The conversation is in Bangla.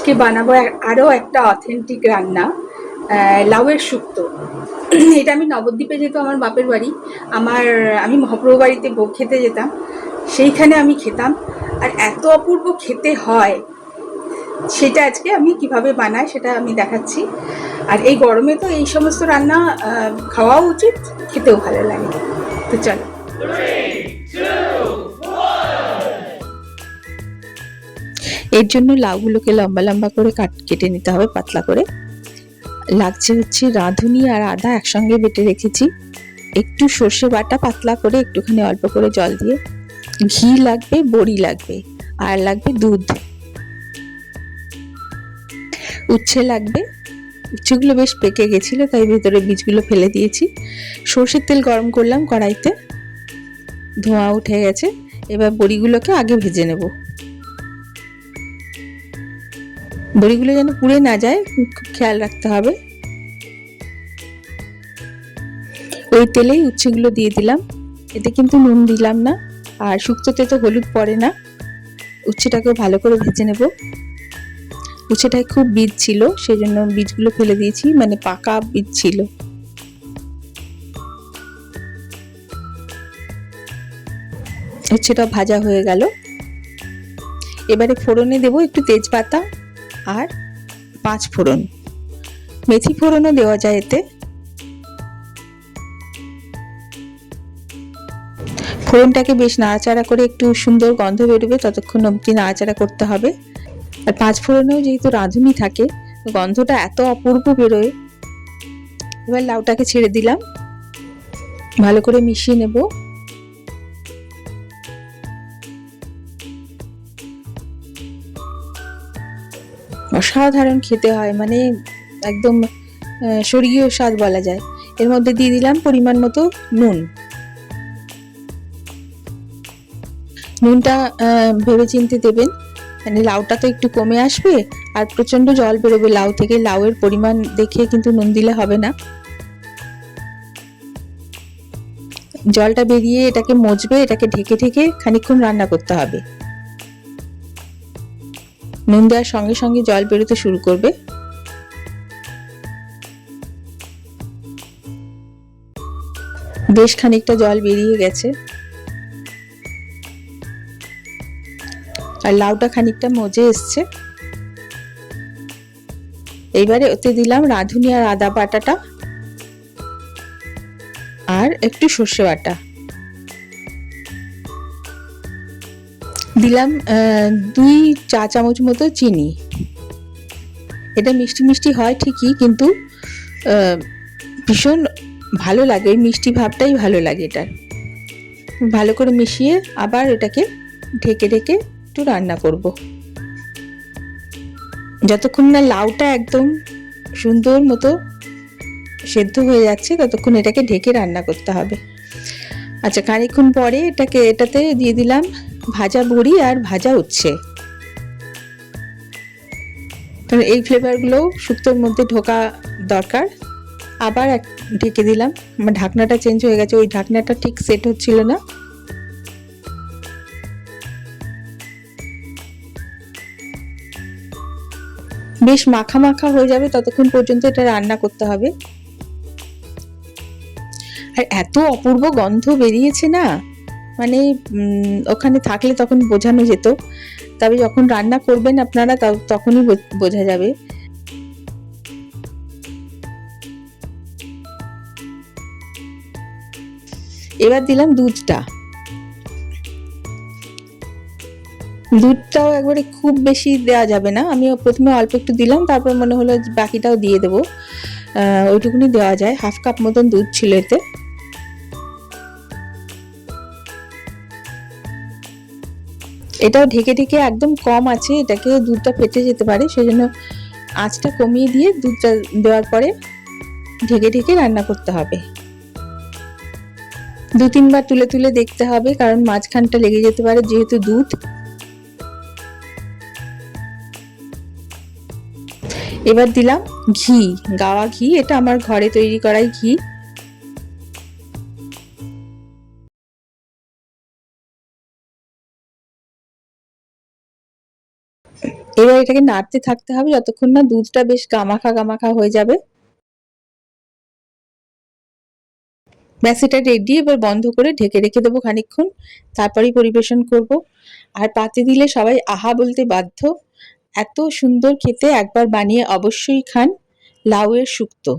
আজকে বানাবো আরও একটা অথেন্টিক রান্না, লাউয়ের শুক্তো। এটা আমি নবদ্বীপে, যেহেতু আমার বাপের বাড়ি, আমি মহাপ্রভু বাড়িতে ভোগ খেতে যেতাম, সেইখানে আমি খেতাম। আর এত অপূর্ব খেতে হয়, সেটা আজকে আমি কিভাবে বানাই সেটা আমি দেখাচ্ছি। আর এই গরমে তো এই সমস্ত রান্না খাওয়াও উচিত, খেতেও ভালো লাগে। তো চলো। এর জন্য লাউগুলোকে লম্বা লম্বা করে কেটে নিতে হবে, পাতলা করে। লাগছে হচ্ছে রাঁধুনি আর আদা একসঙ্গে বেটে রেখেছি, একটু সর্ষে বাটা পাতলা করে, একটুখানি অল্প করে জল দিয়ে, ঘি লাগবে, বড়ি লাগবে, আর লাগবে দুধ, উচ্ছে লাগবে। উচ্ছেগুলো বেশ পেকে গেছিল, তাই ভেতরে বীজগুলো ফেলে দিয়েছি। সর্ষের তেল গরম করলাম কড়াইতে, ধোঁয়া উঠে গেছে। এবার বড়িগুলোকে আগে ভেজে নেব। বড়িগুলো যেন পুড়ে না যায়, খুব খেয়াল রাখতে হবে। ওই তেলেই উচ্ছেগুলো দিয়ে দিলাম, এতে কিন্তু নুন দিলাম না, আর শুক্তোতে তো হলুদ পড়ে না। উচ্ছেটাকে ভালো করে ভেজে নেব। উচ্ছেটায় খুব বীজ ছিল, সেই জন্য বীজগুলো ফেলে দিয়েছি, মানে পাকা বীজ ছিল। উচ্ছেটা ভাজা হয়ে গেল। এবারে ফোড়নে দেব একটু তেজপাতা আর 5 ফোড়ন, মেথি ফোড়নও দেওয়া যায় এতে। ফোড়নটাকে বেশ নাড়াচাড়া করে একটু সুন্দর গন্ধ বেরোবে ততক্ষণ অবধি নাড়াচাড়া করতে হবে। আর 5 ফোড়নেও যেহেতু রাঁধুনি থাকে, গন্ধটা এত অপূর্ব বেরোয়। এবার লাউটাকে ছেড়ে দিলাম, ভালো করে মিশিয়ে নেব। অসাধারণ খেতে হয়, মানে একদম স্বর্গীয় স্বাদ বলা যায়। এর মধ্যে দিয়ে দিলাম পরিমাণ মতো নুন। নুনটা ভেবে চিনতে দেবেন, মানে লাউটা তো একটু কমে আসবে আর প্রচন্ড জল বেরোবে লাউ থেকে, লাউয়ের পরিমাণ দেখে কিন্তু নুন দিলে হবে না। জলটা বেরিয়ে এটাকে মজবে, এটাকে ঢেকে ঢেকে খানিকক্ষণ রান্না করতে হবে। নুন দেওয়ার সঙ্গে সঙ্গে জল বেরোতে শুরু করবে। বেশ খানিকটা জল বেরিয়ে গেছে, আর লাউটা খানিকটা মজে এসছে। এইবারে ওতে দিলাম রাঁধুনি আর আদা বাটাটা, আর একটু সর্ষে বাটা দিলাম, 2 চা চামচ মতো চিনি। এটা মিষ্টি মিষ্টি হয় ঠিকই, কিন্তু ভীষণ ভালো লাগে, ওই মিষ্টি ভাবটাই ভালো লাগে এটার। ভালো করে মিশিয়ে আবার এটাকে ঢেকে ঢেকে একটু রান্না করব, যতক্ষণ না লাউটা একদম সুন্দর মতো সেদ্ধ হয়ে যাচ্ছে ততক্ষণ এটাকে ঢেকে রান্না করতে হবে। আচ্ছা, খানিকক্ষণ পরে এটাতে দিয়ে দিলাম ভাজা বড়ি আর ভাজা উচ্ছে, কারণ এই ফ্লেভারগুলো শুক্তোর মধ্যে ঢোকা দরকার। আবার ঢেকে দিলাম, আমার ঢাকনাটা চেঞ্জ হয়ে গেছে, ওই ঢাকনাটা ঠিক সেট হচ্ছিল না। বেশ মাখা মাখা হয়ে যাবে ততক্ষণ পর্যন্ত এটা রান্না করতে হবে। আর এত অপূর্ব গন্ধ বেরিয়েছে না, মানে ওখানে থাকলে তখন বোঝানো যেত, তবে যখন রান্না করবেন আপনারা তখনই বোঝা যাবে। এবার দিলাম দুধটাও একবারে খুব বেশি দেওয়া যাবে না, আমি প্রথমে অল্প একটু দিলাম, তারপর মনে হলো বাকিটাও দিয়ে দেবো। ওইটুকুনি দেওয়া যায়, 1/2 কাপ মতন দুধ ছিল এতে। এটাও ঢেকে ঢেকে একদম কম আছে, এটাকে দুধটা ফেটে যেতে পারে, সেজন্য আঁচটা কমিয়ে দিয়ে দুধটা দেওয়ার পরে ঢেকে ঢেকে রান্না করতে হবে। 2-3 বার তুলে তুলে দেখতে হবে, কারণ মাঝখানটা লেগে যেতে পারে যেহেতু দুধ। এবার দিলাম ঘি, গাওয়া ঘি, এটা আমার ঘরে তৈরি করাই ঘি। এবার এটাকে নাড়তে থাকতে হবে যতক্ষণ না দুধটা বেশ গামাখা গামাখা হয়ে যাবে। ব্যাস এটা রেডি। এবার বন্ধ করে ঢেকে রেখে দেবো খানিকক্ষণ, তারপরেই পরিবেশন করব। আর পাতে দিলে সবাই আহা বলতে বাধ্য। এত সুন্দর খেতে, একবার বানিয়ে অবশ্যই খান লাউয়ের শুক্তো।